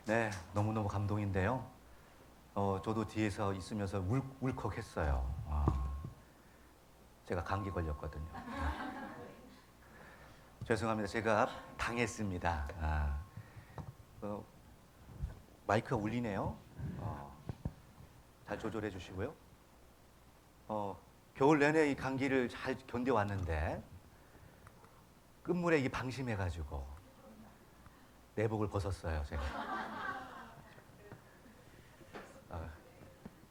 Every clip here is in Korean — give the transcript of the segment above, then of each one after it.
네, 너무너무 감동인데요. 저도 뒤에서 있으면서 울컥했어요. 제가 감기 걸렸거든요. 죄송합니다. 제가 당했습니다. 어, 마이크가 울리네요. 잘 조절해 주시고요. 겨울 내내 이 감기를 잘 견뎌왔는데 끝물에 이 방심해가지고 내복을 벗었어요. 제가.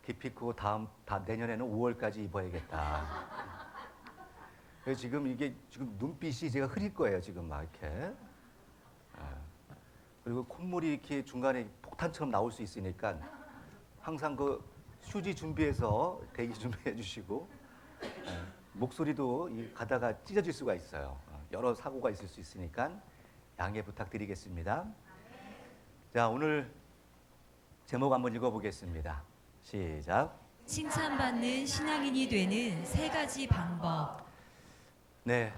기피코 내년에는 5월까지 입어야겠다. 그래서 지금 이게 지금 눈빛이 제가 흐릴 거예요. 지금 막 이렇게. 그리고 콧물이 이렇게 중간에 폭탄처럼 나올 수 있으니까 항상 그 휴지 준비해서 대기 준비해 주시고 목소리도 가다가 찢어질 수가 있어요. 여러 사고가 있을 수 있으니까 양해 부탁드리겠습니다. 자, 오늘 제목 한번 읽어보겠습니다. 시작. 칭찬받는 신앙인이 되는 세 가지 방법. 네,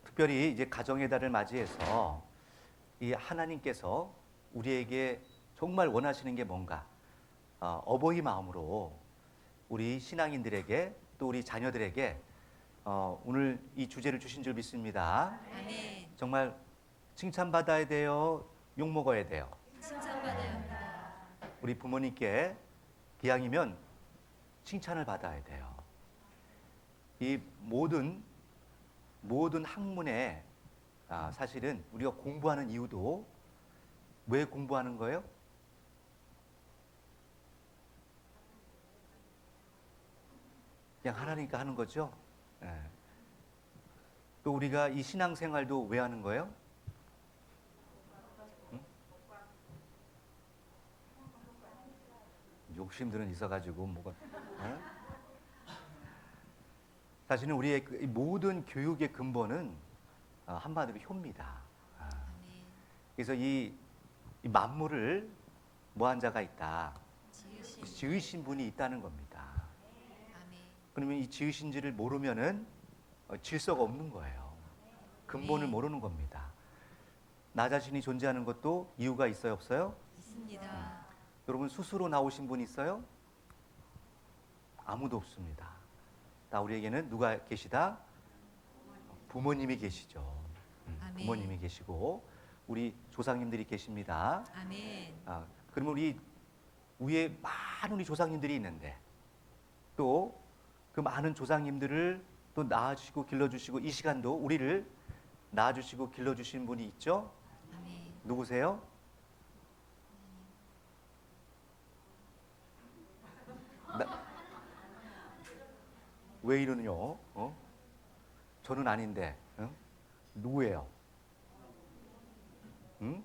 특별히 이제 가정의 달을 맞이해서 이 하나님께서 우리에게 정말 원하시는 게 뭔가 어버이 마음으로 우리 신앙인들에게 또 우리 자녀들에게 오늘 이 주제를 주신 줄 믿습니다. 아멘. 정말 칭찬받아야 돼요? 욕먹어야 돼요? 칭찬받아야 합니다. 우리 부모님께 기왕이면 칭찬을 받아야 돼요. 이 모든 학문에 사실은 우리가 공부하는 이유도 왜 공부하는 거예요? 그냥 하나니까 하는 거죠. 예. 또 우리가 이 신앙생활도 왜 하는 거예요? 응? 욕심들은 있어가지고 뭐가? 예? 사실은 우리의 이 모든 교육의 근본은 한마디로 효입니다. 아멘. 그래서 이 만물을 뭐한 자가 있다. 지으신 분이 있다는 겁니다. 아멘. 그러면 이 지으신지를 모르면은 질서가 없는 거예요. 근본을 네. 모르는 겁니다. 나 자신이 존재하는 것도 이유가 있어요, 없어요? 있습니다. 여러분 스스로 나오신 분 있어요? 아무도 없습니다. 다 우리에게는 누가 계시다? 부모님이 계시죠. 아멘. 부모님이 계시고 우리 조상님들이 계십니다. 아멘. 그러면 우리 위에 많은 우리 조상님들이 있는데 또 그 많은 조상님들을 또 낳아주시고 길러주시고 이 시간도 우리를 낳아주시고 길러주신 분이 있죠? 아멘. 누구세요? 왜 이러느냐? 저는 아닌데 누구예요? 응?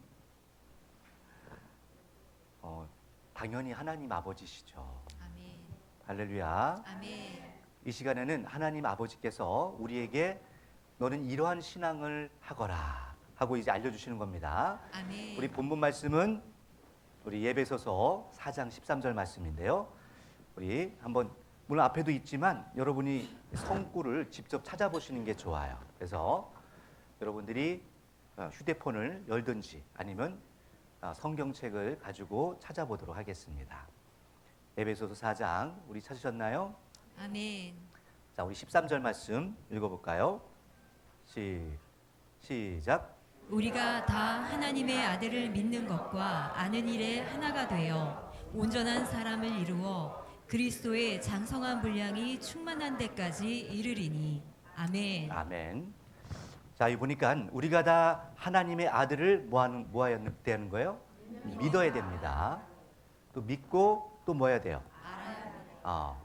당연히 하나님 아버지시죠. 아멘. 할렐루야. 아멘. 이 시간에는 하나님 아버지께서 우리에게 너는 이러한 신앙을 하거라 하고 이제 알려주시는 겁니다. 아멘. 우리 본문 말씀은 우리 예배소서 4장 13절 말씀인데요. 우리 한번 물론 앞에도 있지만 여러분이 성구를 직접 찾아보시는 게 좋아요. 그래서 여러분들이 휴대폰을 열든지 아니면 성경책을 가지고 찾아보도록 하겠습니다. 에베소서 4장 우리 찾으셨나요? 아멘. 자, 우리 13절 말씀 읽어볼까요? 시작. 우리가 다 하나님의 아들을 믿는 것과 아는 일에 하나가 되어 온전한 사람을 이루어 그리스도의 장성한 분량이 충만한 데까지 이르리니. 아멘. 아멘. 자, 이 보니까 우리가 다 하나님의 아들을 뭐해야 되는 거예요? 믿어야 됩니다. 또 믿고 또 뭐 해야 돼요? 알아야 합니다.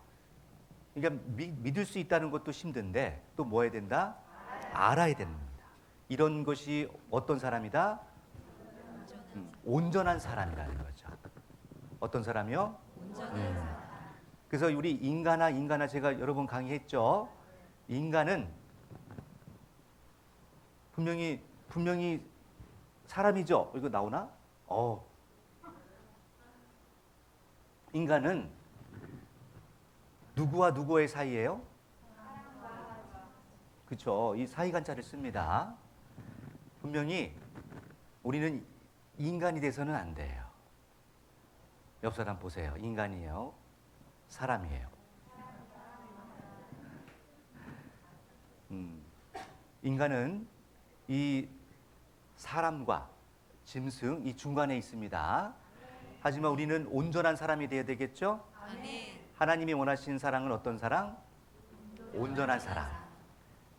그러니까 믿을 수 있다는 것도 힘든데 또 뭐 해야 된다? 알아야 됩니다. 이런 것이 어떤 사람이다? 온전한 사람이라는 거죠. 어떤 사람이요? 온전한 사람. 그래서 우리 인간아 제가 여러 번 강의했죠. 인간은 분명히 사람이죠. 이거 나오나? 인간은 누구와 누구의 사이예요? 그렇죠. 이 사이간자를 씁니다. 분명히 우리는 인간이 돼서는 안 돼요. 옆 사람 보세요. 인간이에요? 사람이에요? 인간은 이 사람과 짐승 이 중간에 있습니다. 하지만 우리는 온전한 사람이 되어야 되겠죠? 아멘. 하나님이 원하시는 사랑은 어떤 사랑? 온전한 사랑.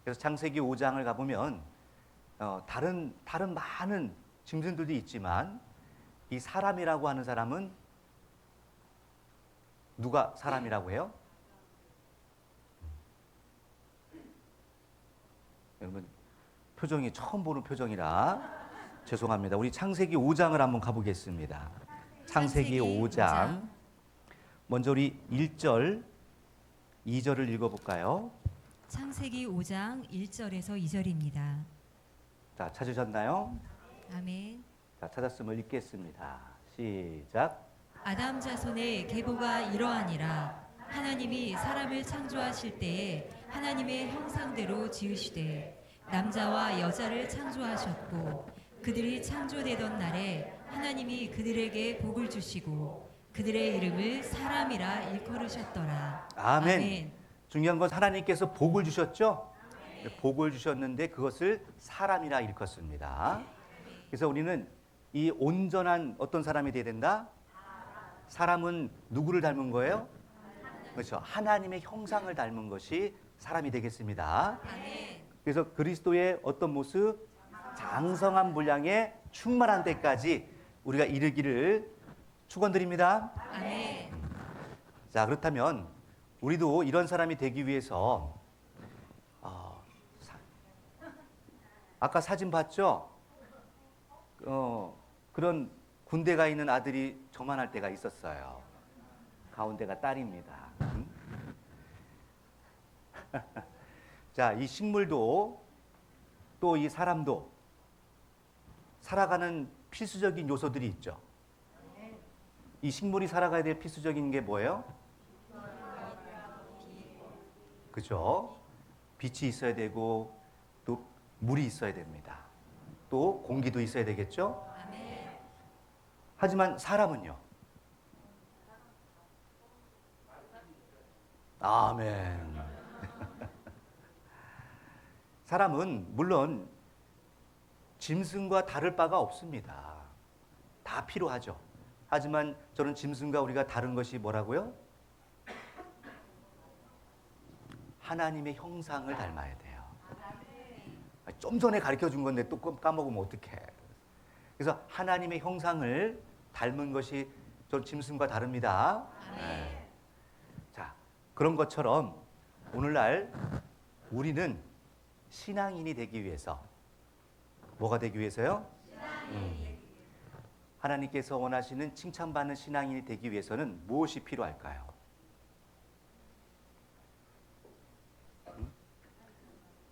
그래서 창세기 5장을 가보면 다른 많은 짐승들도 있지만 이 사람이라고 하는 사람은 누가 사람이라고 해요? 여러분 표정이 처음 보는 표정이라 죄송합니다. 우리 창세기 5장을 한번 가보겠습니다. 창세기 5장 먼저 우리 1절 2절을 읽어볼까요? 창세기 5장 1절에서 2절입니다. 자, 찾으셨나요? 아멘. 자, 찾았으면 읽겠습니다. 시작. 아담 자손의 계보가 이러하니라. 하나님이 사람을 창조하실 때에 하나님의 형상대로 지으시되 남자와 여자를 창조하셨고 그들이 창조되던 날에 하나님이 그들에게 복을 주시고 그들의 이름을 사람이라 일컬으셨더라. 아멘. 중요한 건 하나님께서 복을 주셨죠? 복을 주셨는데 그것을 사람이라 일컫습니다. 그래서 우리는 이 온전한 어떤 사람이 되어야 된다? 사람은 누구를 닮은 거예요? 그렇죠. 하나님의 형상을 닮은 것이 사람이 되겠습니다. 그래서 그리스도의 어떤 모습? 장성한 분량에 충만한 데까지 우리가 이르기를 축원드립니다. 아멘. 자, 그렇다면 우리도 이런 사람이 되기 위해서 아까 사진 봤죠? 그런 군대 가 있는 아들이 저만할 때가 있었어요. 가운데가 딸입니다. 자, 이 식물도 또 이 사람도 살아가는 필수적인 요소들이 있죠. 이 식물이 살아가야 될 필수적인 게 뭐예요? 그죠? 빛이 있어야 되고 또 물이 있어야 됩니다. 또 공기도 있어야 되겠죠? 하지만 사람은요? 아멘. 사람은 물론 짐승과 다를 바가 없습니다. 다 필요하죠. 하지만 저는 짐승과 우리가 다른 것이 뭐라고요? 하나님의 형상을 닮아야 돼요. 좀 전에 가르쳐 준 건데 또 까먹으면 어떡해. 그래서 하나님의 형상을 닮은 것이 저 짐승과 다릅니다. 네. 자, 그런 것처럼 오늘날 우리는 신앙인이 되기 위해서 뭐가 되기 위해서요? 하나님께서 원하시는 칭찬받는 신앙인이 되기 위해서는 무엇이 필요할까요?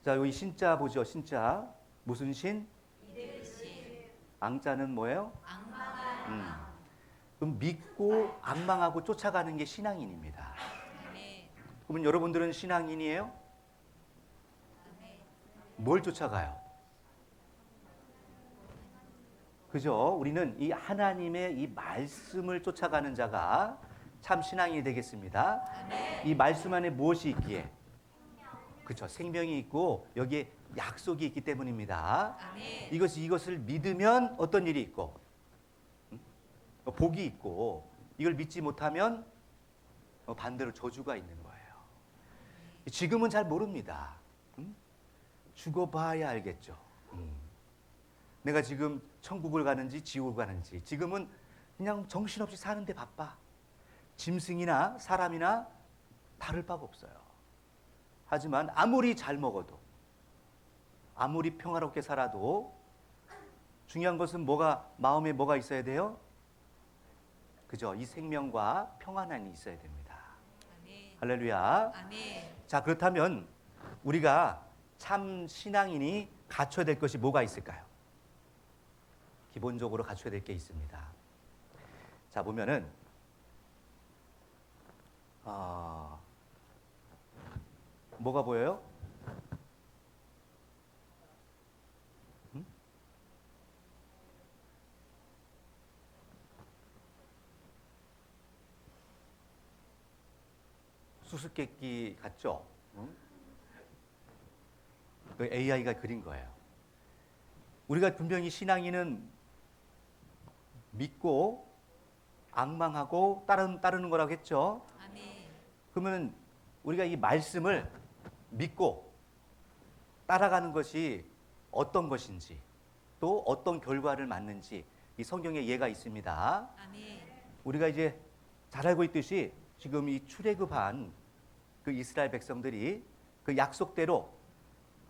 자, 여기 신자 보죠. 신자 무슨 신? 앙자는 뭐예요? 그럼 믿고 앙망하고 쫓아가는 게 신앙인입니다. 그러면 여러분들은 신앙인이에요? 뭘 쫓아가요? 그죠? 우리는 이 하나님의 이 말씀을 쫓아가는 자가 참 신앙인이 되겠습니다. 이 말씀 안에 무엇이 있기에? 그렇죠. 생명이 있고 여기에 약속이 있기 때문입니다. 이것을 믿으면 어떤 일이 있고 복이 있고 이걸 믿지 못하면 반대로 저주가 있는 거예요. 지금은 잘 모릅니다. 죽어봐야 알겠죠. 내가 지금 천국을 가는지 지옥을 가는지 지금은 그냥 정신없이 사는데 바빠. 짐승이나 사람이나 다를 바가 없어요. 하지만 아무리 잘 먹어도 아무리 평화롭게 살아도 중요한 것은 마음에 뭐가 있어야 돼요? 그죠? 이 생명과 평안함이 있어야 됩니다. 아멘. 할렐루야. 아멘. 자, 그렇다면 우리가 참 신앙인이 갖춰야 될 것이 뭐가 있을까요? 기본적으로 갖춰야 될 게 있습니다. 자, 보면은 뭐가 보여요? 수수께끼 같죠? 응? 그 AI가 그린 거예요. 우리가 분명히 신앙인은 믿고 앙망하고 따르는 거라고 했죠. 아멘. 그러면 우리가 이 말씀을 믿고 따라가는 것이 어떤 것인지 또 어떤 결과를 맞는지 이 성경에 예가 있습니다. 아멘. 우리가 이제 잘 알고 있듯이 지금 이 출애굽한 그 이스라엘 백성들이 그 약속대로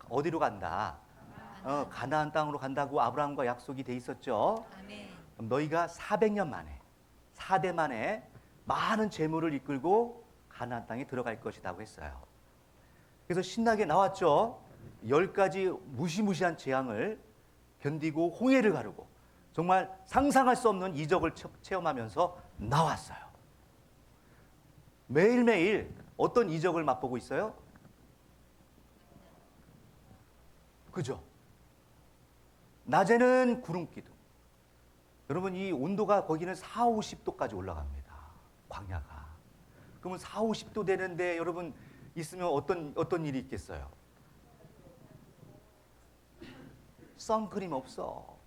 어디로 간다? 가나안 땅으로 간다고 아브라함과 약속이 돼 있었죠. 아멘. 너희가 400년 만에 4대 만에 많은 재물을 이끌고 가나안 땅에 들어갈 것이라고 했어요. 그래서 신나게 나왔죠. 10가지 무시무시한 재앙을 견디고 홍해를 가르고 정말 상상할 수 없는 이적을 체험하면서 나왔어요. 매일매일 어떤 이적을 맛보고 있어요? 그죠? 낮에는 구름 기둥. 여러분 이 온도가 거기는 4, 50도까지 올라갑니다. 광야가. 그러면 4, 50도 되는데 여러분 있으면 어떤 일이 있겠어요? 선크림 없어.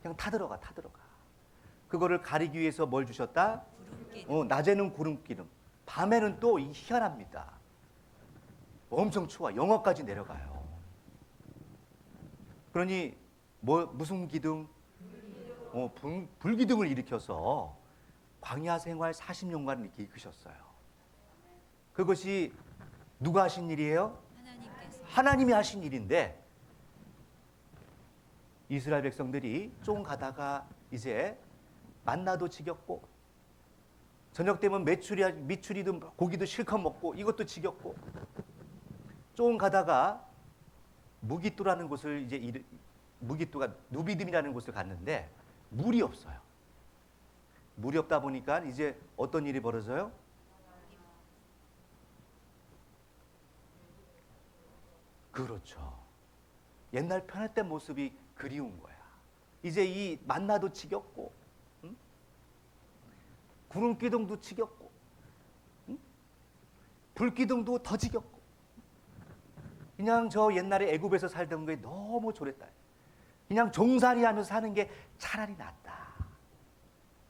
그냥 타들어가. 그거를 가리기 위해서 뭘 주셨다? 구름기둥. 낮에는 구름 기둥. 밤에는 또 희한합니다. 엄청 추워. 영하까지 내려가요. 그러니 무슨 기둥? 불기둥을 일으켜서 광야 생활 40년간 이렇게 이끄셨어요. 그것이 누가 하신 일이에요? 하나님께서. 하나님이 하신 일인데 이스라엘 백성들이 좀 가다가 이제 만나도 지겹고 저녁 되면 미추리든 고기도 실컷 먹고 이것도 지겹고 좀 가다가 무기뚜라는 곳을 이제 무기뚜가 누비dim이라는 곳을 갔는데 물이 없어요. 물이 없다 보니까 이제 어떤 일이 벌어져요? 그렇죠. 옛날 편했던 모습이 그리운 거야. 이제 이 만나도 지겹고, 응? 구름 기둥도 지겹고, 응? 불 기둥도 더 지겹고, 그냥 저 옛날에 애굽에서 살던 게 너무 좋랬다. 그냥 종살이하면서 사는 게 차라리 낫다.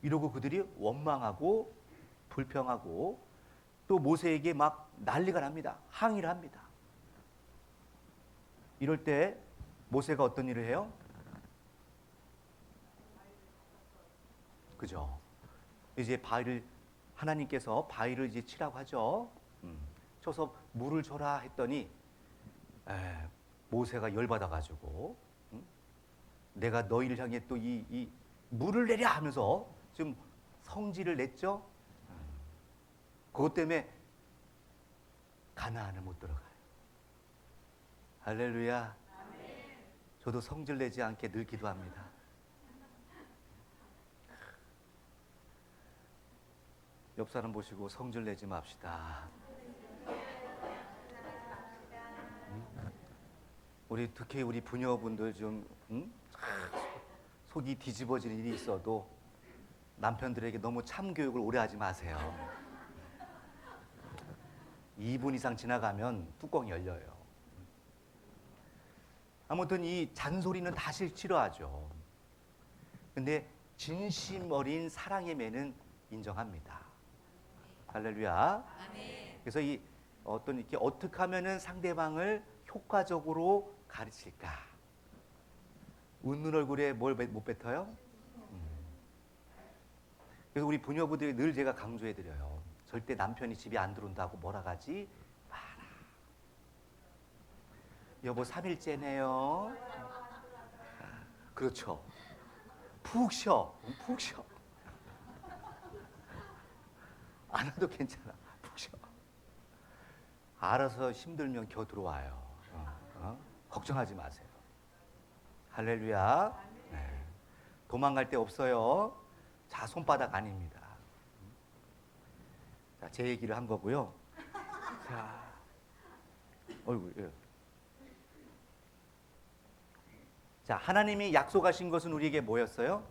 이러고 그들이 원망하고 불평하고 또 모세에게 막 난리가 납니다. 항의를 합니다. 이럴 때 모세가 어떤 일을 해요? 그죠? 이제 하나님께서 바위를 이제 치라고 하죠. 쳐서 물을 줘라 했더니 모세가 열받아가지고 내가 너희를 향해 또 이 물을 내랴 하면서 지금 성질을 냈죠. 그것 때문에 가나안을 못 들어가요. 할렐루야. 저도 성질 내지 않게 늘 기도합니다. 옆 사람 보시고 성질 내지 맙시다. 특히 우리 부녀분들 좀 속이 뒤집어지는 일이 있어도 남편들에게 너무 참교육을 오래 하지 마세요. 2분 이상 지나가면 뚜껑이 열려요. 아무튼 이 잔소리는 다 싫어하죠. 근데 진심 어린 사랑의 매는 인정합니다. 할렐루야. 아멘. 그래서 이렇게 어떻게 하면은 상대방을 효과적으로 가르칠까? 웃는 얼굴에 뭘 못 뱉어요? 그래서 우리 부녀부들이 늘 제가 강조해드려요. 절대 남편이 집에 안 들어온다고 뭐라 가지 마라. 여보 3일째네요. 그렇죠. 푹 쉬어. 안 와도 괜찮아. 푹 쉬어. 알아서 힘들면 겨 들어와요. 걱정하지 마세요. 할렐루야. 네. 도망갈 데 없어요. 자, 손바닥 아닙니다. 자, 제 얘기를 한 거고요. 자, 어이구, 예. 자, 하나님이 약속하신 것은 우리에게 뭐였어요?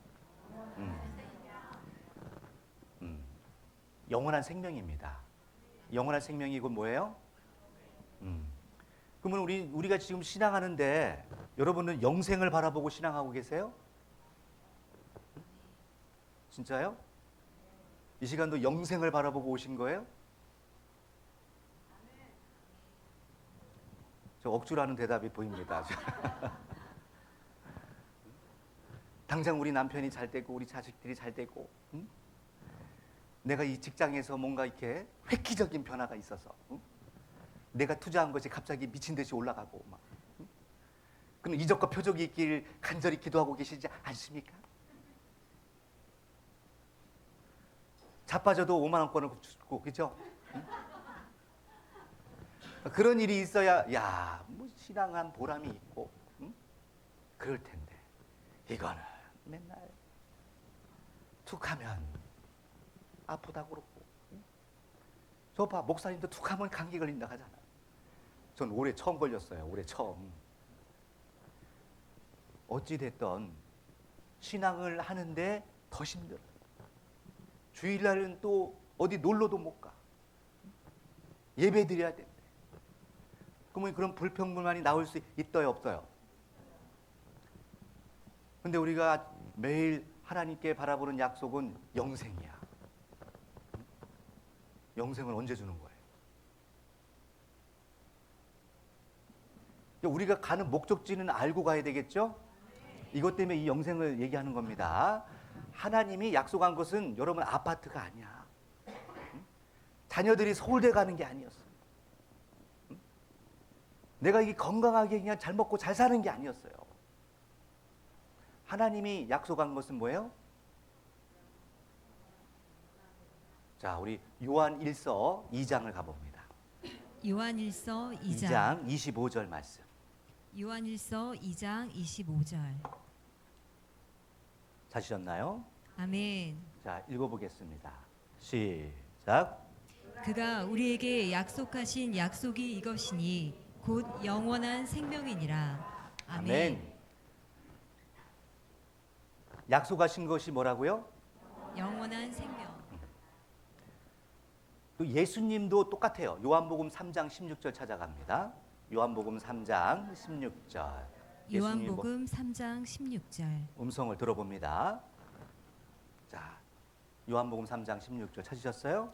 영원한 생명입니다. 영원한 생명이 곧 뭐예요? 그러면 우리가 지금 신앙하는데 여러분은 영생을 바라보고 신앙하고 계세요? 진짜요? 이 시간도 영생을 바라보고 오신 거예요? 저 억지로 하는 대답이 보입니다. 당장 우리 남편이 잘 되고 우리 자식들이 잘 되고, 응? 내가 이 직장에서 뭔가 이렇게 획기적인 변화가 있어서, 응? 내가 투자한 것이 갑자기 미친 듯이 올라가고 막. 응? 그럼 이적과 표적이 있길 간절히 기도하고 계시지 않습니까? 자빠져도 5만 원권을 주고, 그죠? 응? 그런 일이 있어야 뭐 신앙한 보람이 있고, 응? 그럴 텐데 이거는 맨날 툭하면 아프다고 그러고, 응? 저 봐, 목사님도 툭하면 감기 걸린다 하잖아. 전 올해 처음 걸렸어요. 올해 처음. 어찌됐든 신앙을 하는데 더 힘들어. 주일날은 또 어디 놀러도 못 가. 예배 드려야 된대. 그러면 그런 불평불만이 나올 수 있어요, 없어요? 근데 우리가 매일 하나님께 바라보는 약속은 영생이야. 영생을 언제 주는 거예요? 우리가 가는 목적지는 알고 가야 되겠죠? 이것 때문에 이 영생을 얘기하는 겁니다. 하나님이 약속한 것은 여러분 아파트가 아니야. 자녀들이 서울대 가는 게 아니었어. 내가 이 건강하게 그냥 잘 먹고 잘 사는 게 아니었어요. 하나님이 약속한 것은 뭐예요? 자, 우리 요한 1서 2장을 가봅니다. 요한 1서 2장. 2장 25절 말씀. 요한 1서 2장 25절. 찾으셨나요? 아멘. 자, 읽어보겠습니다. 시작. 그가 우리에게 약속하신 약속이 이것이니 곧 영원한 생명이니라. 아멘. 약속하신 것이 뭐라고요? 영원한 생명. 또 예수님도 똑같아요. 요한복음 3장 16절 찾아갑니다. 요한복음 3장 16절. 요한복음 3장 16절. 음성을 들어봅니다. 자, 요한복음 3장 16절 찾으셨어요?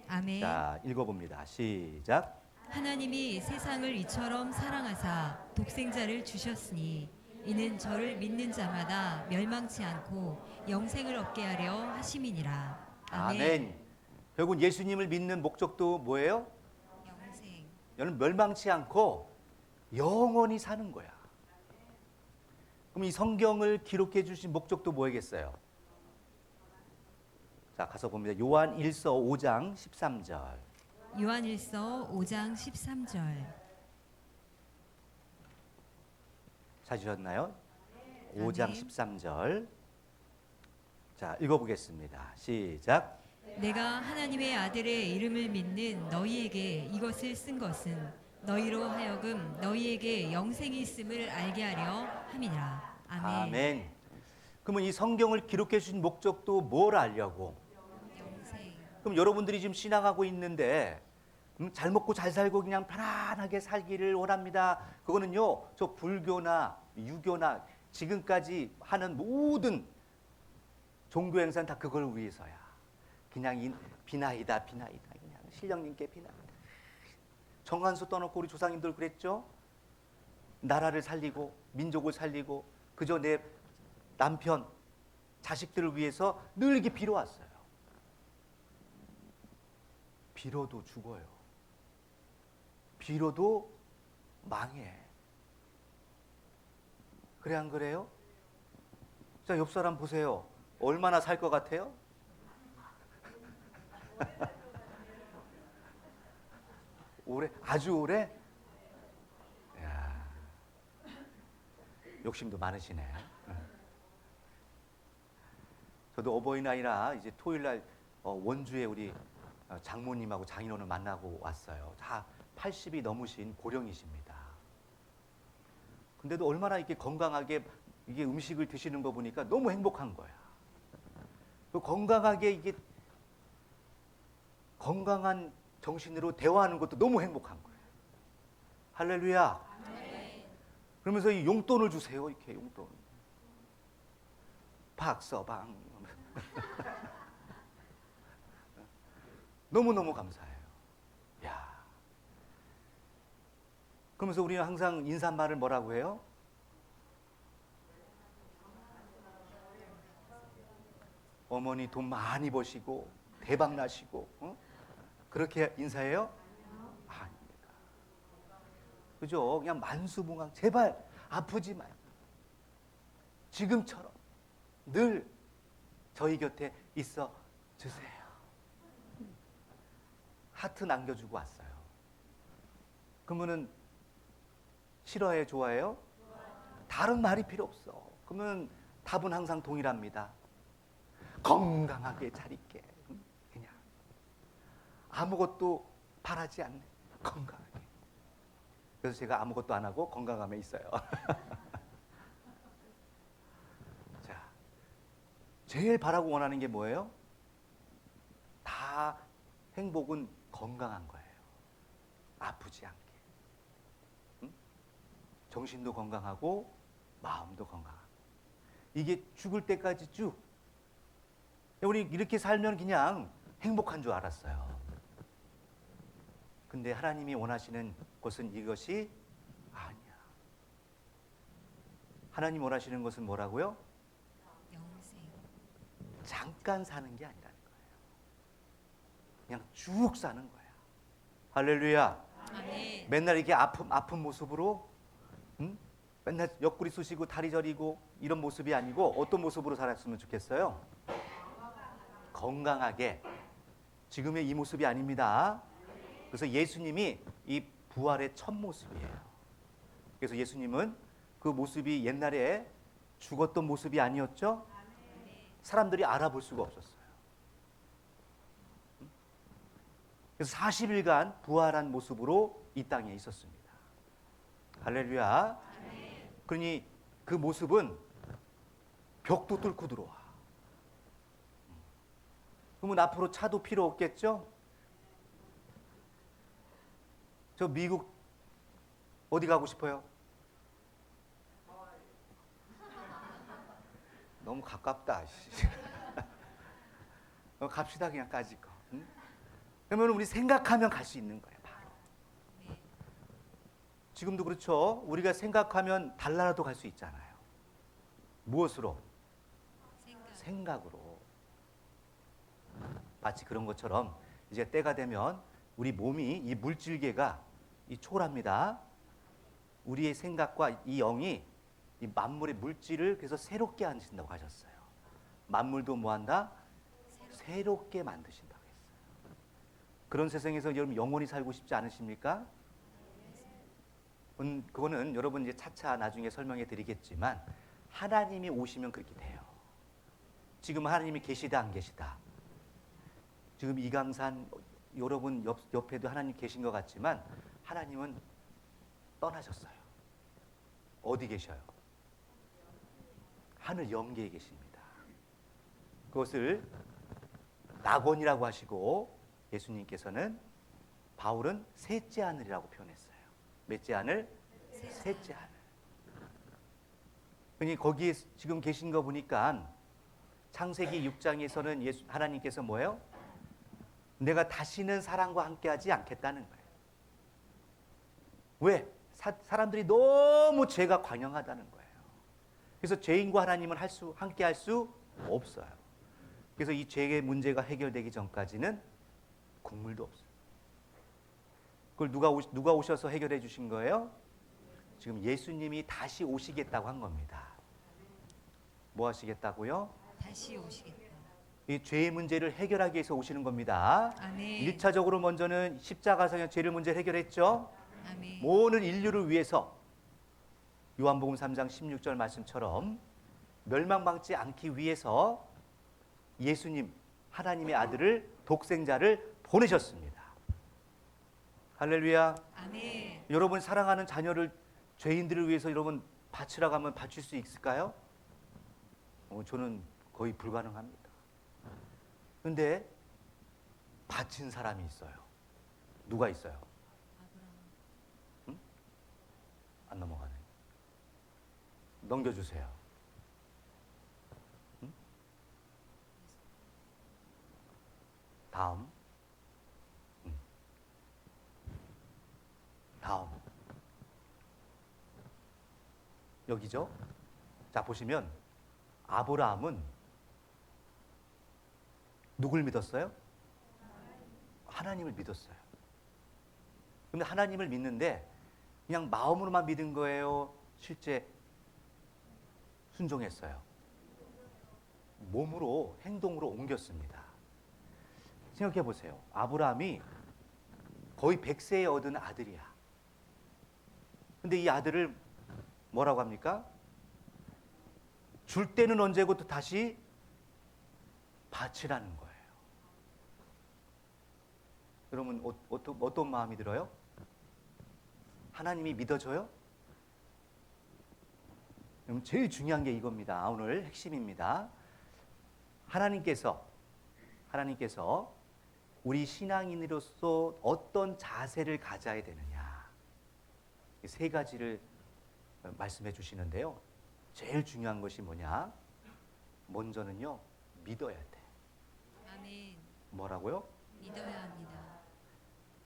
아멘. 자, 읽어봅니다. 시작. 하나님이 세상을 이처럼 사랑하사 독생자를 주셨으니 이는 저를 믿는 자마다 멸망치 않고 영생을 얻게 하려 하심이니라. 아멘. 결국 예수님을 믿는 목적도 뭐예요? 영생. 여러분 멸망치 않고 영원히 사는 거야. 그럼 이 성경을 기록해 주신 목적도 뭐겠어요? 자, 가서 봅니다. 요한 1서 5장 13절. 요한 1서 5장 13절. 찾으셨나요? 5장 아멘. 13절. 자, 읽어보겠습니다. 시작. 내가 하나님의 아들의 이름을 믿는 너희에게 이것을 쓴 것은 너희로 하여금 너희에게 영생이 있음을 알게 하려 함이라. 아멘. 아멘. 그러면 이 성경을 기록해 주신 목적도 뭘 알려고? 영생. 그럼 여러분들이 지금 신앙하고 있는데 잘 먹고 잘 살고 그냥 편안하게 살기를 원합니다. 그거는요, 저 불교나 유교나 지금까지 하는 모든 종교 행사는 다 그걸 위해서야. 그냥 비나이다. 그냥 신령님께 비나이다. 정한수 떠놓고 우리 조상님들 그랬죠? 나라를 살리고 민족을 살리고 그저 내 남편, 자식들을 위해서 늘 이렇게 빌어왔어요. 빌어도 죽어요. 빌어도 망해. 그래 안 그래요? 자, 옆 사람 보세요. 얼마나 살 것 같아요? 오래, 아주 오래? 이야, 욕심도 많으시네. 저도 어버이날이라 이제 토요일날 원주에 우리 장모님하고 장인어른을 만나고 왔어요. 다 80이 넘으신 고령이십니다. 근데도 얼마나 이렇게 건강하게 이게 음식을 드시는 거 보니까 너무 행복한 거야. 그 건강하게 이게 건강한 정신으로 대화하는 것도 너무 행복한 거예요. 할렐루야. 그러면서 이 용돈을 주세요. 이렇게 용돈. 박서방. 너무너무 감사해요. 야. 그러면서 우리는 항상 인사말을 뭐라고 해요? 어머니 돈 많이 버시고 대박 나시고 그렇게 인사해요? 아닙니다. 그죠? 그냥 만수무강 제발 아프지 마요. 지금처럼 늘 저희 곁에 있어 주세요. 하트 남겨주고 왔어요. 그러면은 싫어해요? 좋아해요? 다른 말이 필요 없어. 그러면 답은 항상 동일합니다. 건강하게 잘 있게. 그냥 아무것도 바라지 않네. 건강하게. 그래서 제가 아무것도 안 하고 건강함에 있어요. 자, 제일 바라고 원하는 게 뭐예요? 다 행복은 건강한 거예요. 아프지 않게. 응? 정신도 건강하고 마음도 건강하고. 이게 죽을 때까지 쭉. 우리 이렇게 살면 그냥 행복한 줄 알았어요. 근데 하나님이 원하시는 것은 이것이 아니야. 하나님 원하시는 것은 뭐라고요? 영생. 잠깐 사는 게 아니라는 거예요. 그냥 쭉 사는 거야. 할렐루야. 아멘. 맨날 이렇게 아픈 모습으로, 응? 맨날 옆구리 쑤시고 다리 저리고 이런 모습이 아니고 어떤 모습으로 살았으면 좋겠어요? 건강하게. 지금의 이 모습이 아닙니다. 그래서 예수님이 이 부활의 첫 모습이에요. 그래서 예수님은 그 모습이 옛날에 죽었던 모습이 아니었죠? 사람들이 알아볼 수가 없었어요. 그래서 40일간 부활한 모습으로 이 땅에 있었습니다. 할렐루야. 그러니 그 모습은 벽도 뚫고 들어와. 그러면 앞으로 차도 필요 없겠죠? 저 미국 어디 가고 싶어요? 너무 가깝다. 갑시다 그냥 까짓 거. 응? 그러면 우리 생각하면 갈 수 있는 거예요. 바로. 지금도 그렇죠. 우리가 생각하면 달나라도 갈 수 있잖아요. 무엇으로? 생각으로. 마치 그런 것처럼 이제 때가 되면 우리 몸이 이 물질계가 이 초월합니다. 우리의 생각과 이 영이 이 만물의 물질을 그래서 새롭게 하신다고 하셨어요. 만물도 뭐한다? 새롭게 만드신다고 했어요. 그런 세상에서 여러분 영원히 살고 싶지 않으십니까? 그거는 여러분 이제 차차 나중에 설명해 드리겠지만 하나님이 오시면 그렇게 돼요. 지금 하나님이 계시다 안 계시다? 지금 이강산 여러분 옆에도 하나님 계신 것 같지만 하나님은 떠나셨어요. 어디 계셔요? 하늘 영계에 계십니다. 그것을 낙원이라고 하시고 예수님께서는 바울은 셋째 하늘이라고 표현했어요. 몇째 하늘? 셋째 하늘. 그러니 거기에 지금 계신 거 보니까 창세기 6장에서는 하나님께서 뭐예요? 내가 다시는 사람과 함께하지 않겠다는 거예요. 왜? 사람들이 너무 죄가 관영하다는 거예요. 그래서 죄인과 하나님은 함께할 수 없어요. 그래서 이 죄의 문제가 해결되기 전까지는 국물도 없어요. 그걸 누가 오셔서 해결해 주신 거예요? 지금 예수님이 다시 오시겠다고 한 겁니다. 뭐 하시겠다고요? 다시 오시겠다. 이 죄의 문제를 해결하기 위해서 오시는 겁니다. 아멘. 1차적으로 먼저는 십자가에서 죄의 문제를 해결했죠. 아멘. 모든 인류를 위해서 요한복음 3장 16절 말씀처럼 멸망받지 않기 위해서 예수님 하나님의 아들을 독생자를 보내셨습니다. 할렐루야. 아멘. 여러분 사랑하는 자녀를 죄인들을 위해서 여러분 바치라고 하면 바칠 수 있을까요? 저는 거의 불가능합니다. 근데 바친 사람이 있어요. 누가 있어요? 응? 안 넘어가네. 넘겨주세요. 응? 다음. 응. 다음. 여기죠? 자, 보시면 아브라함은 누굴 믿었어요? 하나님을 믿었어요. 근데 하나님을 믿는데 그냥 마음으로만 믿은 거예요? 실제 순종했어요? 몸으로, 행동으로 옮겼습니다. 생각해 보세요. 아브라함이 거의 100세에 얻은 아들이야. 근데 이 아들을 뭐라고 합니까? 줄 때는 언제고 또 다시 바치라는 거예요. 여러분 어떤 마음이 들어요? 하나님이 믿어줘요? 그럼 제일 중요한 게 이겁니다. 오늘 핵심입니다. 하나님께서 우리 신앙인으로서 어떤 자세를 가져야 되느냐, 이 세 가지를 말씀해 주시는데요. 제일 중요한 것이 뭐냐? 먼저는요, 믿어야 돼. 아멘. 뭐라고요? 믿어야 합니다.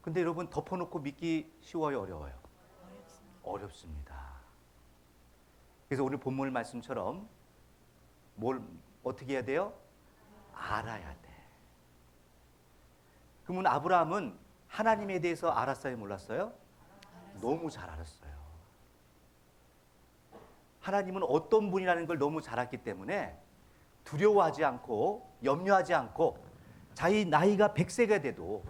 근데 여러분 덮어놓고 믿기 쉬워요, 어려워요? 어렵습니다. 어렵습니다. 그래서 오늘 본문 말씀처럼 뭘 어떻게 해야 돼요? 알아야 돼. 그러면 아브라함은 하나님에 대해서 알았어요, 몰랐어요? 너무 잘 알았어요. 하나님은 어떤 분이라는 걸 너무 잘 알기 때문에 두려워하지 않고 염려하지 않고 자기 나이가 100세가 돼도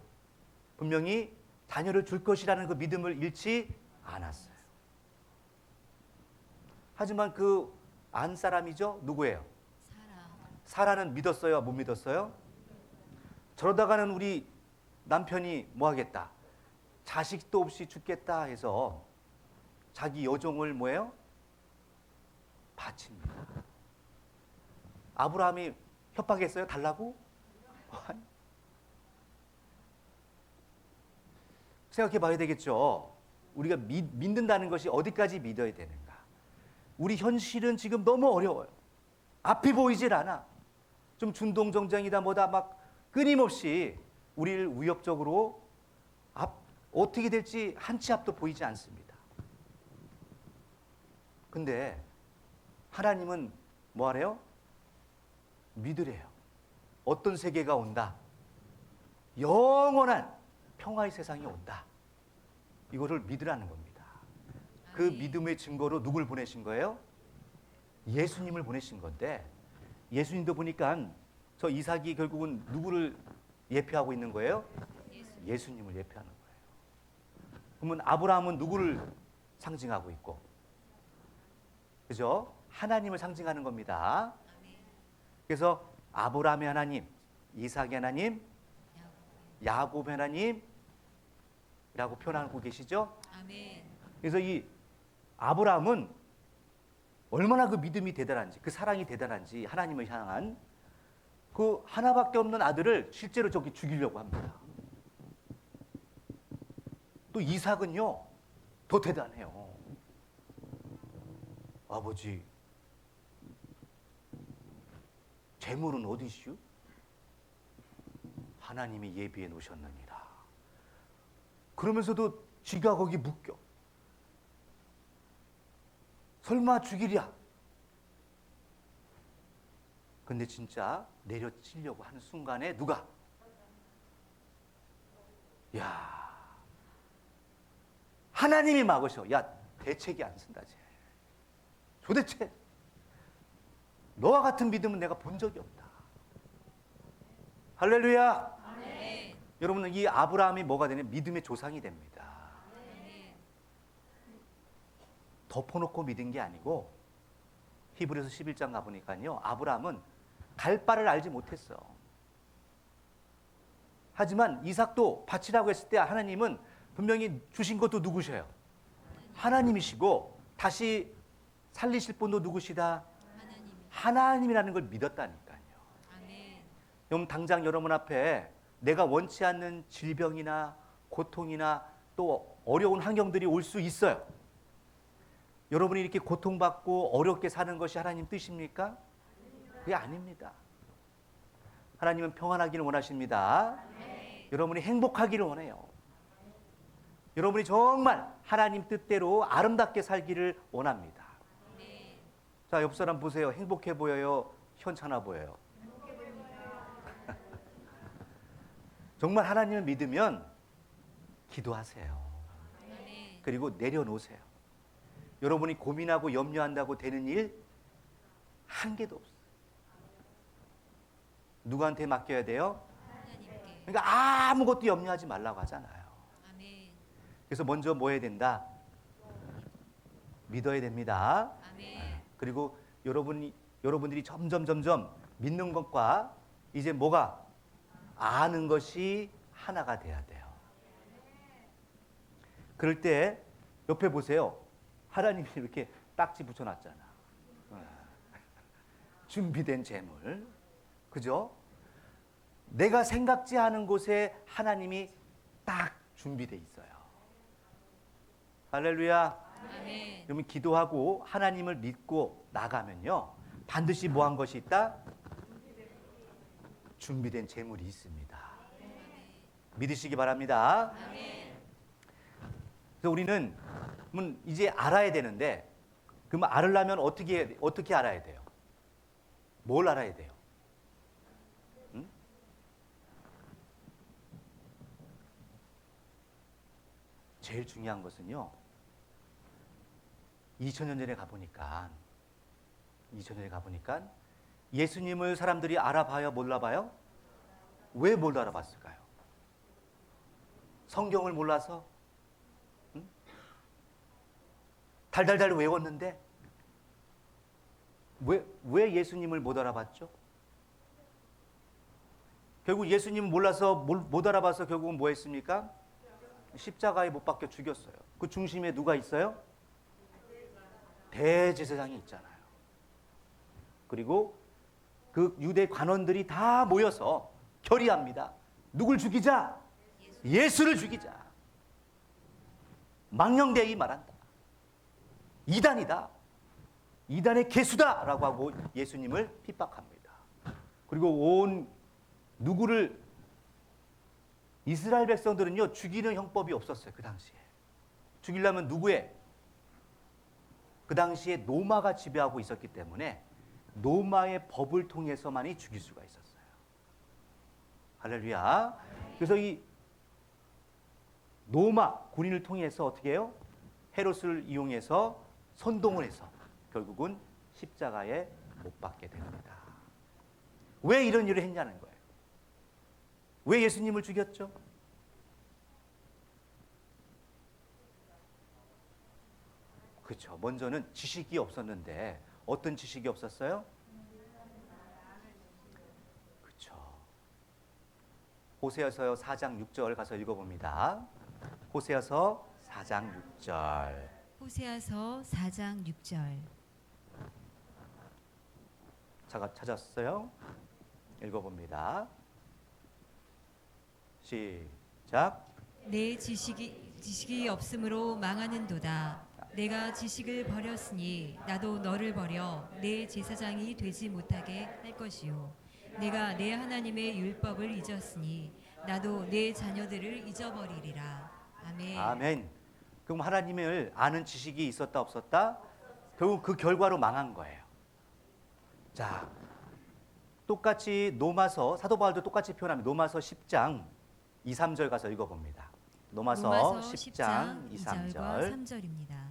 분명히 자녀를 줄 것이라는 그 믿음을 잃지 않았어요. 하지만 그 안 사람이죠? 누구예요? 사라는 믿었어요? 못 믿었어요? 저러다가는 우리 남편이 뭐 하겠다? 자식도 없이 죽겠다 해서 자기 여종을 뭐예요? 바칩니다. 아브라함이 협박했어요? 달라고? 생각해 봐야 되겠죠. 우리가 믿는다는 것이 어디까지 믿어야 되는가? 우리 현실은 지금 너무 어려워요. 앞이 보이질 않아. 좀 준동정정이다 뭐다 막 끊임없이 우리를 위협적으로 어떻게 될지 한 치 앞도 보이지 않습니다. 근데 하나님은 뭐 하래요? 믿으래요. 어떤 세계가 온다. 영원한 평화의 세상이 온다. 이거를 믿으라는 겁니다. 그 믿음의 증거로 누굴 보내신 거예요? 예수님을 보내신 건데, 예수님도 보니까 저 이삭이 결국은 누구를 예표하고 있는 거예요? 예수님을 예표하는 거예요. 그러면 아브라함은 누구를 상징하고 있고, 그죠? 하나님을 상징하는 겁니다. 그래서 아브라함의 하나님, 이삭의 하나님, 야곱의 하나님이라고 표현하고 계시죠? 아멘. 그래서 이 아브라함은 얼마나 그 믿음이 대단한지, 그 사랑이 대단한지, 하나님을 향한 그 하나밖에 없는 아들을 실제로 저기 죽이려고 합니다. 또 이삭은요, 더 대단해요. 아버지, 재물은 어디시오? 하나님이 예비해 놓으셨느니라. 그러면서도 쥐가 거기 묶여. 설마 죽이랴? 근데 진짜 내려치려고 하는 순간에 누가? 야, 하나님이 막으셔. 야, 대책이 안 쓴다 쟤. 도대체 너와 같은 믿음은 내가 본 적이 없다. 할렐루야. 아멘. 여러분은 이 아브라함이 뭐가 되냐? 믿음의 조상이 됩니다. 아멘. 덮어놓고 믿은 게 아니고, 히브리서 11장 가보니까요, 아브라함은 갈 바를 알지 못했어. 하지만 이삭도 바치라고 했을 때 하나님은 분명히 주신 것도 누구셔요? 하나님이시고 다시 살리실 분도 누구시다? 하나님이라는 걸 믿었다니까요. 아멘. 여러분 당장 여러분 앞에 내가 원치 않는 질병이나 고통이나 또 어려운 환경들이 올 수 있어요. 여러분이 이렇게 고통받고 어렵게 사는 것이 하나님 뜻입니까? 그게 아닙니다. 하나님은 평안하기를 원하십니다. 여러분이 행복하기를 원해요. 여러분이 정말 하나님 뜻대로 아름답게 살기를 원합니다. 자, 옆 사람 보세요. 행복해 보여요? 현찮아 보여요? 정말 하나님을 믿으면 기도하세요. 그리고 내려놓으세요. 여러분이 고민하고 염려한다고 되는 일 한 개도 없어요. 누구한테 맡겨야 돼요? 하나님께. 그러니까 아무것도 염려하지 말라고 하잖아요. 아멘. 그래서 먼저 뭐 해야 된다? 믿어야 됩니다. 아멘. 그리고 여러분들이 점점 믿는 것과 이제 뭐가 아는 것이 하나가 돼야 돼요. 그럴 때 옆에 보세요. 하나님이 이렇게 딱지 붙여놨잖아. 준비된 재물. 그죠? 내가 생각지 않은 곳에 하나님이 딱 준비돼 있어요. 할렐루야. 아멘. 그러면 기도하고 하나님을 믿고 나가면요. 반드시 뭐 한 것이 있다? 준비된 재물이 있습니다. 믿으시기 바랍니다. 아멘. 그래서 우리는 이제 알아야 되는데, 그러면 알으려면 어떻게 알아야 돼요? 뭘 알아야 돼요? 응? 제일 중요한 것은요. 2000년 전에 가보니까 예수님을 사람들이 알아봐요, 몰라봐요? 왜 못 알아봤을까요? 성경을 몰라서? 응? 달달달 외웠는데 왜 예수님을 못 알아봤죠? 결국 예수님 몰라서 못 알아봐서 결국은 뭐 했습니까? 십자가에 못 박혀 죽였어요. 그 중심에 누가 있어요? 대제사장이 있잖아요. 그리고 그 유대 관원들이 다 모여서 결의합니다. 누굴 죽이자? 예수를 죽이자. 망령되이 말한다. 이단이다. 이단의 개수다라고 하고 예수님을 핍박합니다. 그리고 누구를 이스라엘 백성들은요 죽이는 형법이 없었어요. 그 당시에 죽이려면 누구의? 그 당시에 로마가 지배하고 있었기 때문에 로마의 법을 통해서만이 죽일 수가 있었어요. 할렐루야. 그래서 이 로마 군인을 통해서 어떻게 해요? 헤롯을 이용해서 선동을 해서 결국은 십자가에 못 박게 됩니다. 왜 이런 일을 했냐는 거예요. 왜 예수님을 죽였죠? 그렇죠. 먼저는 지식이 없었는데 어떤 지식이 없었어요? 그렇죠. 호세아서 4장 6절 가서 읽어봅니다. 호세아서 4장 6절. 호세아서 4장 6절. 찾았어요? 읽어봅니다. 시작. 내 지식이 없으므로 망하는도다. 내가 지식을 버렸으니 나도 너를 버려 내 제사장이 되지 못하게 할 것이요. 내가 내 하나님의 율법을 잊었으니 나도 내 자녀들을 잊어버리리라. 아멘. 아멘. 그럼 하나님을 아는 지식이 있었다 없었다? 결국 그 결과로 망한 거예요. 자, 똑같이 사도 바울도 똑같이 표현합니다. 로마서 10장 2, 3절 가서 읽어봅니다. 로마서 10장 2, 3절. 3절입니다.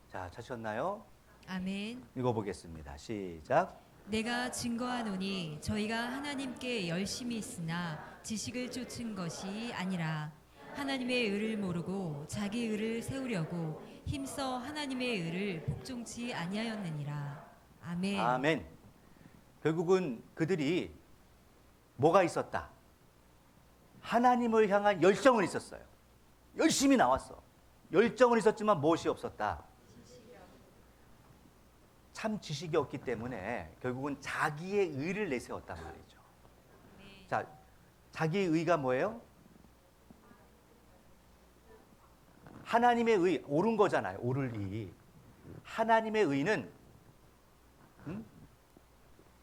자, 찾으셨나요? 아멘. 읽어보겠습니다. 시작. 내가 증거하노니 저희가 하나님께 열심히 있으나 지식을 쫓은 것이 아니라 하나님의 의를 모르고 자기 의를 세우려고 힘써 하나님의 의를 복종치 아니하였느니라. 아멘. 아멘. 결국은 그들이 뭐가 있었다? 하나님을 향한 열정은 있었어요. 열심히 나왔어. 열정은 있었지만 무엇이 없었다? 참 지식이 없기 때문에 결국은 자기의 의를 내세웠단 말이죠. 자, 자기의 의가 뭐예요? 하나님의 의, 옳은 거잖아요. 옳을 의. 하나님의 의는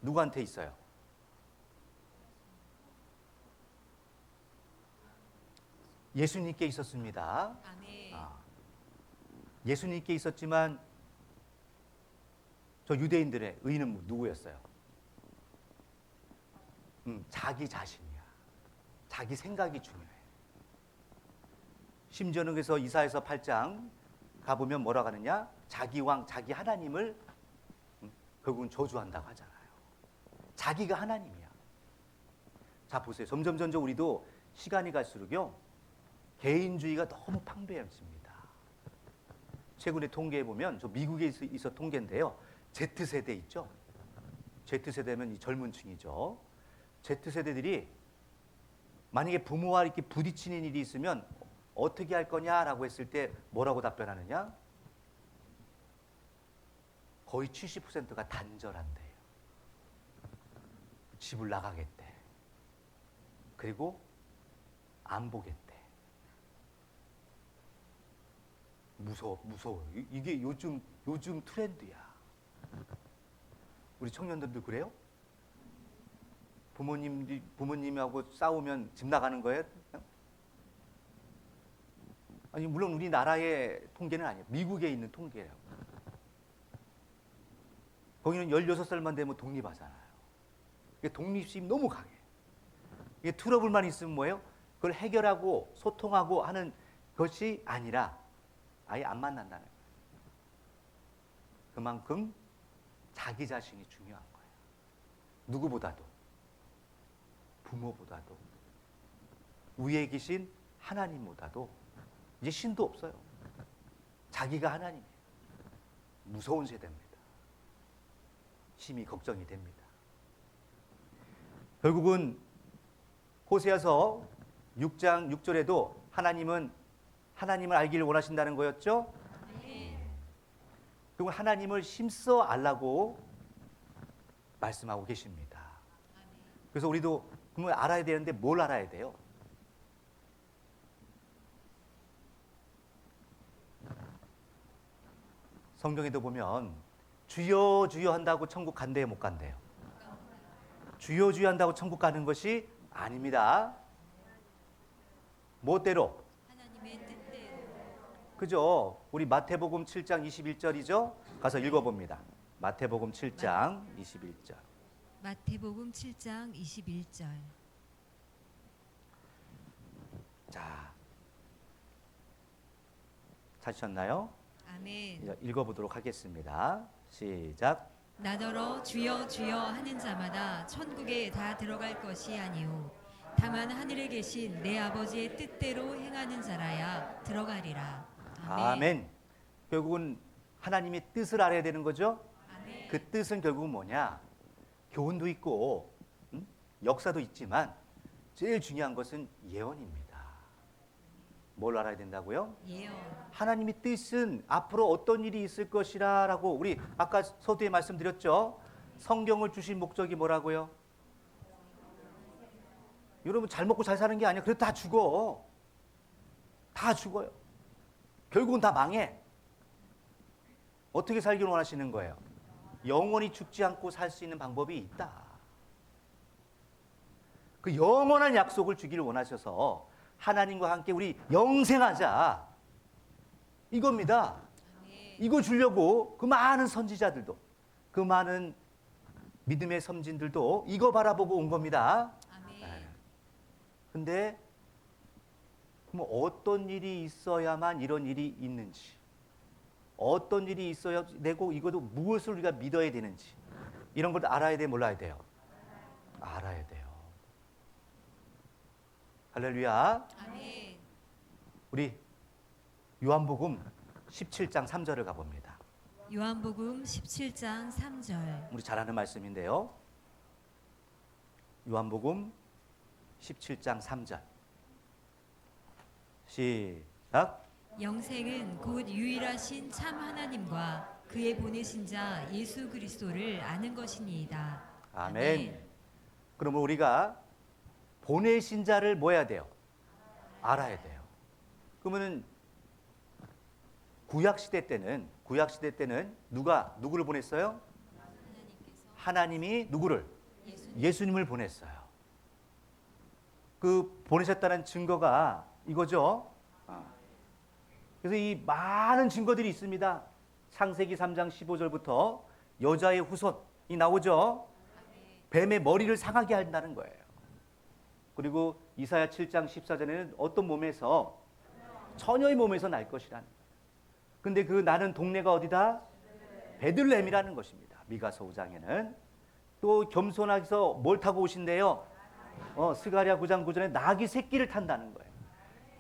누구한테 있어요? 예수님께 있었습니다. 아멘. 예수님께 있었지만 저 유대인들의 의는 누구였어요? 자기 자신이야. 자기 생각이 중요해. 심지어는 그래서 이사야서 8장 가보면 뭐라고 하느냐? 자기 왕, 자기 하나님을 결국은 저주한다고 하잖아요. 자기가 하나님이야. 자, 보세요. 점점 우리도 시간이 갈수록요, 개인주의가 너무 팡배해집니다. 최근에 통계해 보면, 저 미국에 있어 통계인데요. Z세대 있죠? Z세대면 이 젊은 층이죠. Z세대들이 만약에 부모와 이렇게 부딪히는 일이 있으면 어떻게 할 거냐라고 했을 때 뭐라고 답변하느냐? 거의 70%가 단절한대요. 집을 나가겠대. 그리고 안 보겠대. 무서워. 이게 요즘 트렌드야. 우리 청년들도 그래요? 부모님하고 싸우면 집 나가는 거예요? 아니, 물론 우리나라의 통계는 아니에요. 미국에 있는 통계예요. 거기는 16살만 되면 독립하잖아요. 이게 독립심이 너무 강해. 이게 트러블만 있으면 뭐예요? 그걸 해결하고 소통하고 하는 것이 아니라 아예 안 만난다는 거예요. 그만큼 자기 자신이 중요한 거예요. 누구보다도, 부모보다도, 위에 계신 하나님보다도 이제 신도 없어요. 자기가 하나님이에요. 무서운 세대입니다. 심히 걱정이 됩니다. 결국은 호세아서 6장 6절에도 하나님을 알기를 원하신다는 거였죠? 그리고 하나님을 힘써 알라고 말씀하고 계십니다. 그래서 우리도 그러면 알아야 되는데 뭘 알아야 돼요? 성경에도 보면 주여 주여 한다고 천국 간대요, 못 간대요? 주여 주여 한다고 천국 가는 것이 아닙니다. 뭐대로? 하나님의 뜻대로. 그죠? 우리 마태복음 7장 21절이죠? 가서 읽어봅니다. 마태복음 7장 21절. 마태복음 7장 21절. 자, 찾으셨나요? 아멘. 읽어보도록 하겠습니다. 시작. 나더러 주여 주여 하는 자마다 천국에 다 들어갈 것이 아니오 다만 하늘에 계신 내 아버지의 뜻대로 행하는 자라야 들어가리라. 아멘. 결국은 하나님의 뜻을 알아야 되는 거죠? 아멘. 그 뜻은 결국은 뭐냐? 교훈도 있고 역사도 있지만 제일 중요한 것은 예언입니다. 뭘 알아야 된다고요? 예언. 하나님의 뜻은 앞으로 어떤 일이 있을 것이라고 우리 아까 서두에 말씀드렸죠. 성경을 주신 목적이 뭐라고요? 여러분 잘 먹고 잘 사는 게 아니야. 그래도 다 죽어. 다 죽어요. 결국은 다 망해. 어떻게 살기를 원하시는 거예요? 영원히 죽지 않고 살 수 있는 방법이 있다. 그 영원한 약속을 주기를 원하셔서 하나님과 함께 우리 영생하자. 이겁니다. 이거 주려고 그 많은 선지자들도, 그 많은 믿음의 선진들도 이거 바라보고 온 겁니다. 근데 그럼 어떤 일이 있어야만 이런 일이 있는지, 어떤 일이 있어야 되고 이것도 무엇을 우리가 믿어야 되는지 이런 걸 알아야 돼, 몰라야 돼요? 알아야 돼요. 할렐루야. 아멘. 우리 요한복음 17장 3절을 가봅니다. 요한복음 17장 3절. 우리 잘 아는 말씀인데요. 요한복음 17장 3절. 시작. 영생은 곧 유일하신 참 하나님과 그의 보내신 자 예수 그리스도를 아는 것이니이다. 아멘. 그러면 우리가 보내신 자를 뭐 해야 돼요? 알아야 돼요. 그러면은 구약 시대 때는 누가 누구를 보냈어요? 하나님이 누구를? 예수님을 보냈어요. 그 보내셨다는 증거가 이거죠. 그래서 이 많은 증거들이 있습니다. 창세기 3장 15절부터 여자의 후손이 나오죠. 뱀의 머리를 상하게 한다는 거예요. 그리고 이사야 7장 14절에는 어떤 몸에서? 처녀의 몸에서 날 것이라는 거예요. 근데 그 나는 동네가 어디다? 베들레헴이라는 것입니다. 미가서 5장에는 또 겸손하게서 뭘 타고 오신대요? 스가랴 9장 9절에 나귀 새끼를 탄다는 거예요.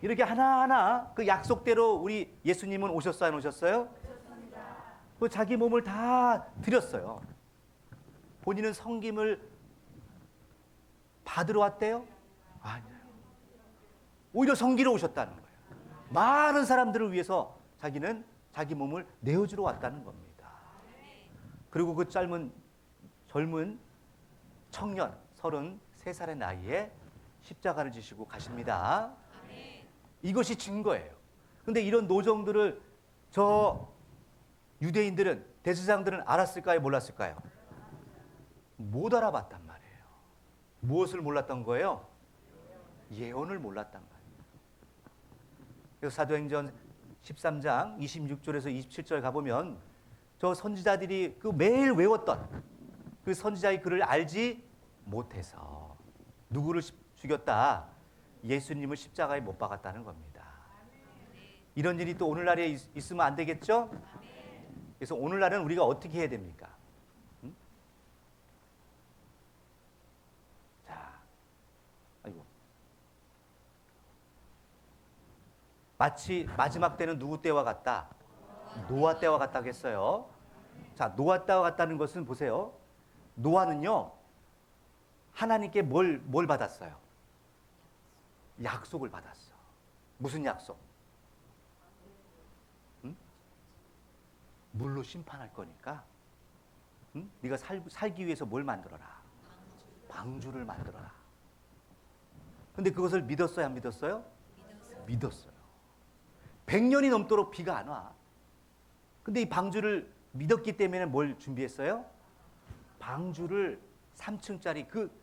이렇게 하나하나 그 약속대로 우리 예수님은 오셨어요, 안 오셨어요? 그 자기 몸을 다 드렸어요. 본인은 섬김을 받으러 왔대요? 아니에요. 오히려 섬기러 오셨다는 거예요. 많은 사람들을 위해서 자기는 자기 몸을 내어주러 왔다는 겁니다. 그리고 그 젊은 청년 33살의 나이에 십자가를 지시고 가십니다. 이것이 증거예요. 그런데 이런 노정들을 저 유대인들은, 대제사장들은 알았을까요? 몰랐을까요? 못 알아봤단 말이에요. 무엇을 몰랐던 거예요? 예언을 몰랐단 말이에요. 그래서 사도행전 13장 26절에서 27절 가보면 저 선지자들이 그 매일 외웠던 그 선지자의 글을 알지 못해서 누구를 죽였다? 예수님을 십자가에 못 박았다는 겁니다. 이런 일이 또 오늘날에 있으면 안 되겠죠? 그래서 오늘날은 우리가 어떻게 해야 됩니까? 자, 아이고. 마치 마지막 때는 누구 때와 같다? 노아 때와 같다고 했어요. 자, 노아 때와 같다는 것은 보세요. 노아는요, 하나님께 뭘 받았어요? 약속을 받았어. 무슨 약속? 응? 물로 심판할 거니까, 응? 네가 살기 위해서 뭘 만들어라? 방주를 만들어라. 근데 그것을 믿었어요, 안 믿었어요? 믿었어요. 100년이 넘도록 비가 안 와. 근데 이 방주를 믿었기 때문에 뭘 준비했어요? 방주를 3층짜리 그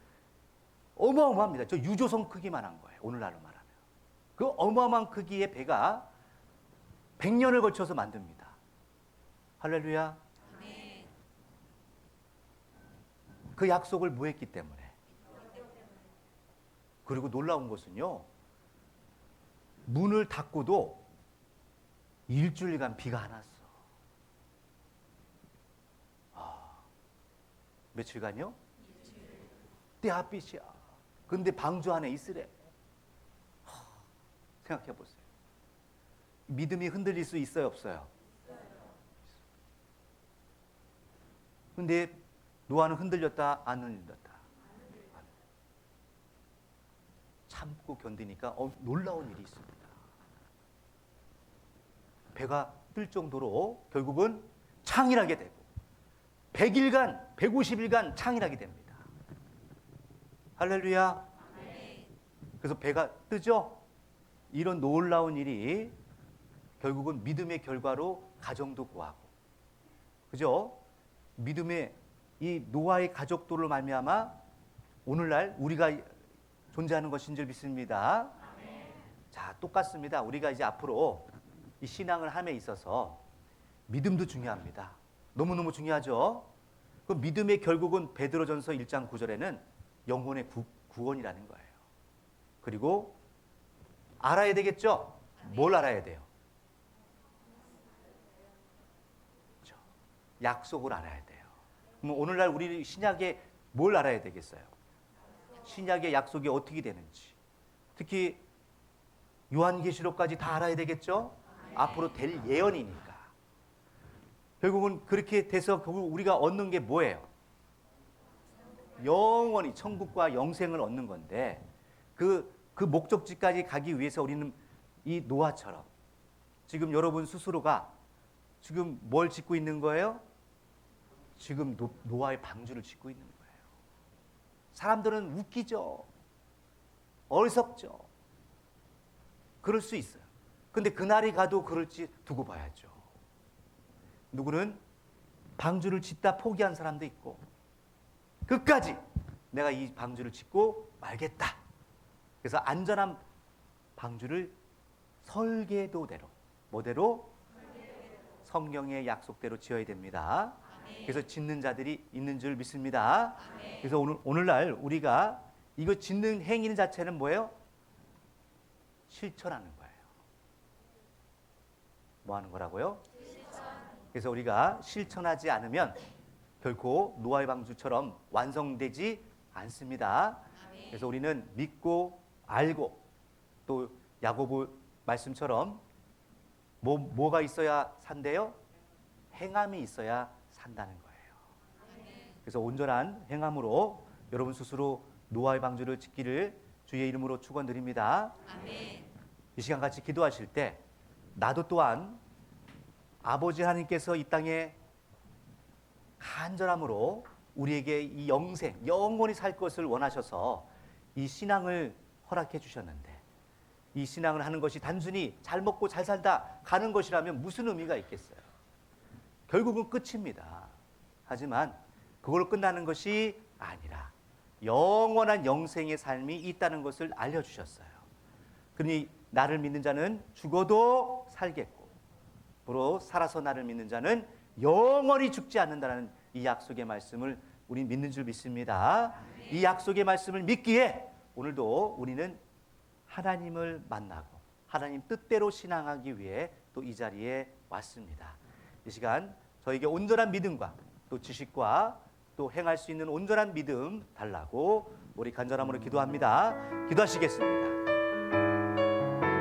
어마어마합니다. 저 유조선 크기만 한 거예요. 오늘날로 말하면. 그 어마어마한 크기의 배가 100년을 걸쳐서 만듭니다. 할렐루야. 그 약속을 뭐 했기 때문에. 그리고 놀라운 것은요. 문을 닫고도 일주일간 비가 안 왔어. 며칠간요? 떼아빛이야. 근데 방주 안에 있으래. 생각해 보세요. 믿음이 흔들릴 수 있어요, 없어요? 근데 노아는 흔들렸다, 안 흔들렸다? 참고 견디니까 놀라운 일이 있습니다. 배가 뜰 정도로 결국은 창일하게 되고 100일간, 150일간 창일하게 됩니다. 할렐루야. 그래서 배가 뜨죠? 이런 놀라운 일이 결국은 믿음의 결과로 가정도 구하고, 그죠? 믿음의 이 노아의 가족들을 말미암아 오늘날 우리가 존재하는 것인 줄 믿습니다. 자, 똑같습니다. 우리가 이제 앞으로 이 신앙을 함에 있어서 믿음도 중요합니다. 너무너무 중요하죠. 그 믿음의 결국은 베드로전서 1장 9절에는 영혼의 구원이라는 거예요. 그리고 알아야 되겠죠? 뭘 알아야 돼요? 그렇죠. 약속을 알아야 돼요. 그럼 오늘날 우리 신약에 뭘 알아야 되겠어요? 신약의 약속이 어떻게 되는지. 특히 요한계시록까지 다 알아야 되겠죠? 앞으로 될 예언이니까. 결국은 그렇게 돼서 결국 우리가 얻는 게 뭐예요? 영원히 천국과 영생을 얻는 건데 그 목적지까지 가기 위해서 우리는 이 노아처럼 지금 여러분 스스로가 지금 뭘 짓고 있는 거예요? 지금 노아의 방주를 짓고 있는 거예요. 사람들은 웃기죠. 어리석죠. 그럴 수 있어요. 근데 그날이 가도 그럴지 두고 봐야죠. 누구는 방주를 짓다 포기한 사람도 있고, 끝까지 내가 이 방주를 짓고 말겠다. 그래서 안전한 방주를 설계도대로, 뭐대로? 성경의 약속대로 지어야 됩니다. 그래서 짓는 자들이 있는 줄 믿습니다. 그래서 오늘날 우리가 이거 짓는 행위 자체는 뭐예요? 실천하는 거예요. 뭐 하는 거라고요? 그래서 우리가 실천하지 않으면 결코 노아의 방주처럼 완성되지 않습니다. 그래서 우리는 믿고 알고, 또 야고보 말씀처럼 뭐가 있어야 산대요? 행함이 있어야 산다는 거예요. 그래서 온전한 행함으로 여러분 스스로 노아의 방주를 짓기를 주의 이름으로 축원드립니다. 이 시간 같이 기도하실 때 나도 또한 아버지 하나님께서 이 땅에 간절함으로 우리에게 이 영생, 영원히 살 것을 원하셔서 이 신앙을 허락해 주셨는데, 이 신앙을 하는 것이 단순히 잘 먹고 잘 살다 가는 것이라면 무슨 의미가 있겠어요? 결국은 끝입니다. 하지만 그걸로 끝나는 것이 아니라 영원한 영생의 삶이 있다는 것을 알려주셨어요. 그러니 나를 믿는 자는 죽어도 살겠고, 그로 살아서 나를 믿는 자는 영원히 죽지 않는다는 이 약속의 말씀을 우리 믿는 줄 믿습니다. 이 약속의 말씀을 믿기에 오늘도 우리는 하나님을 만나고 하나님 뜻대로 신앙하기 위해 또 이 자리에 왔습니다. 이 시간 저에게 온전한 믿음과 또 지식과 또 행할 수 있는 온전한 믿음 달라고 우리 간절함으로 기도합니다. 기도하시겠습니다.